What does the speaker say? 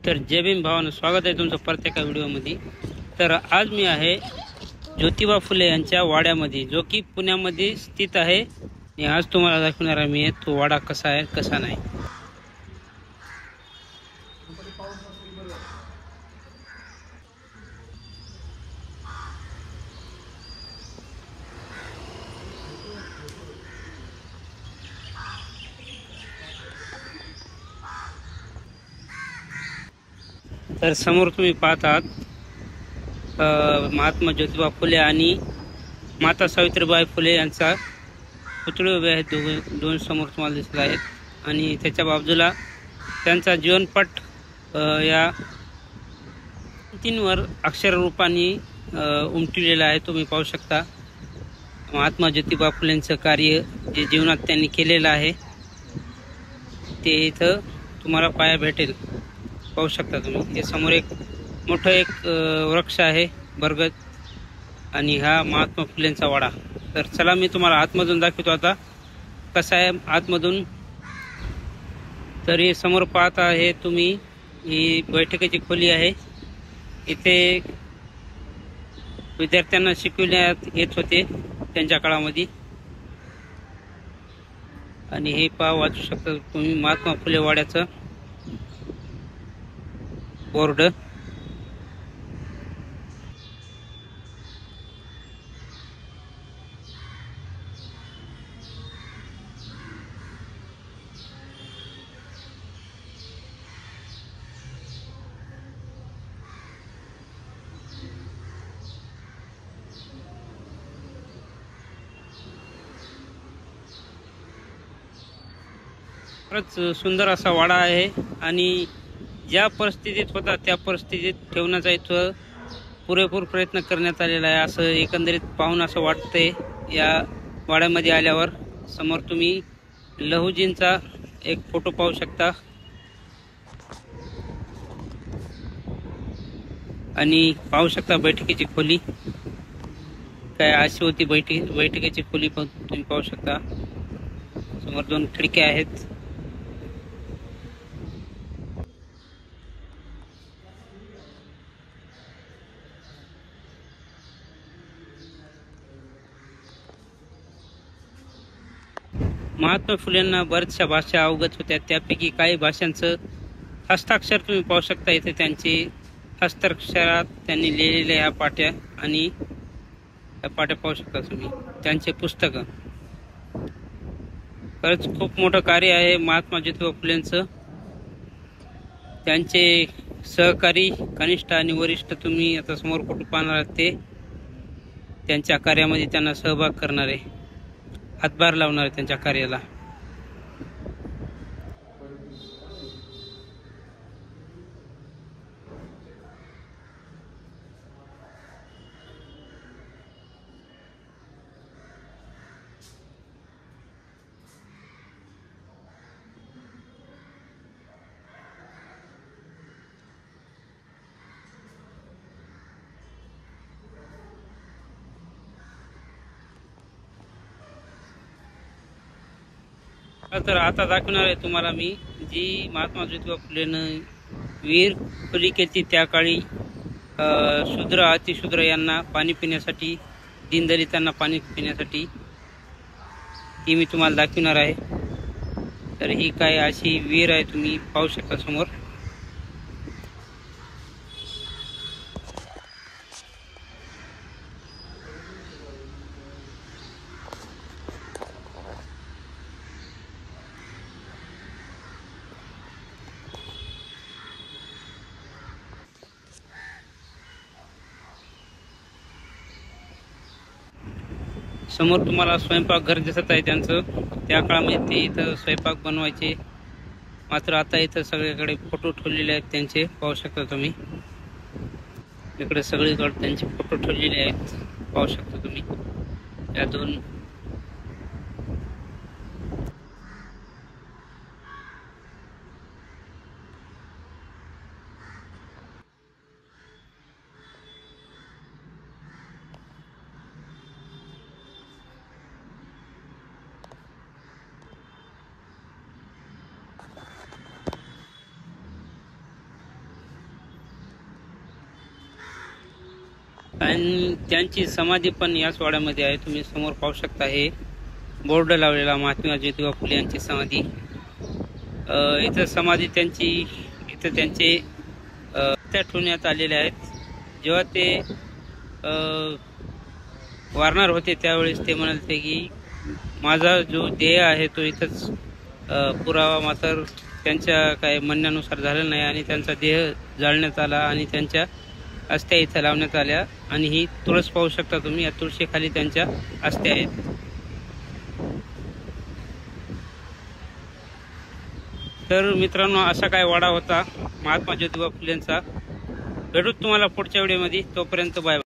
तर जय भीम भावानं स्वागत आहे तुमचं प्रत्येक व्हिडिओमध्ये। तर आज मी आहे ज्योतिबा फुले यांच्या वाड्यामध्ये, जो की पुण्यामध्ये स्थित आहे। आणि आज तुम्हाला दाखवणार आहे मी तो वाडा कसा आहे कसा नाही। तर समोर तुम्ही पाहत आहात महात्मा ज्योतिबा फुले आणि माता सावित्रीबाई फुले यांचा पुतळे उभे आहेत। दोन समोर तुम्हाला दिसत आहेत आणि त्याच्या बाजूला त्यांचा जीवनपट या भिंतींवर अक्षर रूपाने उमटलेला आहे। तुम्ही पाहू शकता महात्मा ज्योतिबा फुलेंचं कार्य जे जीवनात त्यांनी केलेलं आहे ते इथं तुम्हाला पाया भेटेल। पाहू शकता तुम्ही, हे समोर एक मोठं वृक्ष आहे बरगद, आणि हा महात्मा फुलेंचा वाडा। तर चला मी तुम्हाला आतमधून दाखवतो आता कसा आहे आतमधून। तर हे समोर पाहता आहे तुम्ही, ही बैठकीची खोली आहे। इथे विद्यार्थ्यांना शिकवण्यात येत होते त्यांच्या काळामध्ये। आणि हे वाचू शकता तुम्ही महात्मा फुले वाड्याचं बोर्ड। खरंच सुंदर असा वाडा आहे आणि ज्या परिस्थितीत होता त्या परिस्थितीत ठेवण्याचा इथं पुरेपूर प्रयत्न करण्यात आलेला आहे, असं एकंदरीत पाहून असं वाटतंय। या वाड्यामध्ये आल्यावर समोर तुम्ही लहुजींचा एक फोटो पाहू शकता आणि पाहू शकता बैठकीची खोली काय अशी होती। बैठकीची खोली पण तुम्ही पाहू शकता। समोर दोन खिडक्या आहेत। महात्मा फुलेंना बऱ्याचशा भाषा अवगत होत्या, त्यापैकी काही भाषांचं हस्ताक्षर तुम्ही पाहू शकता। इथे त्यांची हस्ताक्षरात त्यांनी लिहिलेल्या ह्या पाट्या आणि ह्या पाट्या पाहू शकता तुम्ही, त्यांचे पुस्तक। खरंच खूप मोठं कार्य आहे महात्मा ज्योतिबा फुलेंचं। त्यांचे सहकारी कनिष्ठ आणि वरिष्ठ तुम्ही आता समोर फोटो पाहणार आहात, ते त्यांच्या कार्यामध्ये त्यांना सहभाग करणारे, हातभार लावणारे त्यांच्या कार्याला। तर आता दाखवणार आहे तुम्हाला मी जी महात्मा ज्योतिबा फुलेनं वीर खोली केली त्या काळी शूद्र अतिशूद्र यांना पाणी पिण्यासाठी, दीनदलितांना पाणी पिण्यासाठी, ती मी तुम्हाला दाखवणार आहे। तर ही काय अशी वीर आहे, तुम्ही पाहू शकता समोर। समोर तुम्हाला स्वयंपाकघर दिसत आहे त्यांचं। त्या काळामध्ये ते इथं स्वयंपाक बनवायचे, मात्र आता इथं सगळीकडे फोटो ठेवलेले आहेत त्यांचे, पाहू शकता तुम्ही। इकडे सगळीकडे त्यांचे फोटो ठेवलेले आहेत, पाहू शकता तुम्ही। या दोन आणि त्यांची समाधी पण याच वाड्यामध्ये आहे. तुम्ही समोर पाहू शकता, हे बोर्ड लावलेला महात्मा ज्योतिबा फुले यांची समाधी. इथं समाधी त्यांची, इथं त्यांचे त्या ठेवण्यात आलेले आहेत. जेव्हा ते वारणार होते त्यावेळेस ते म्हणाले की माझा जो देह आहे तो इथंच पुरावा, मात्र त्यांच्या काय म्हणण्यानुसार झालं नाही आणि त्यांचा देह जाळण्यात आला आणि त्यांच्या अस्त्या इथं लावण्यात आल्या. आणि ही तुळस पाहू शकता तुम्ही, या तुळशीखाली त्यांच्या अस्त्या आहेत. तर मित्रांनो, असा काय वाडा होता महात्मा ज्योतिबा फुलेंचा. भेटूत तुम्हाला पुढच्या व्हिडिओमध्ये. तोपर्यंत बाय.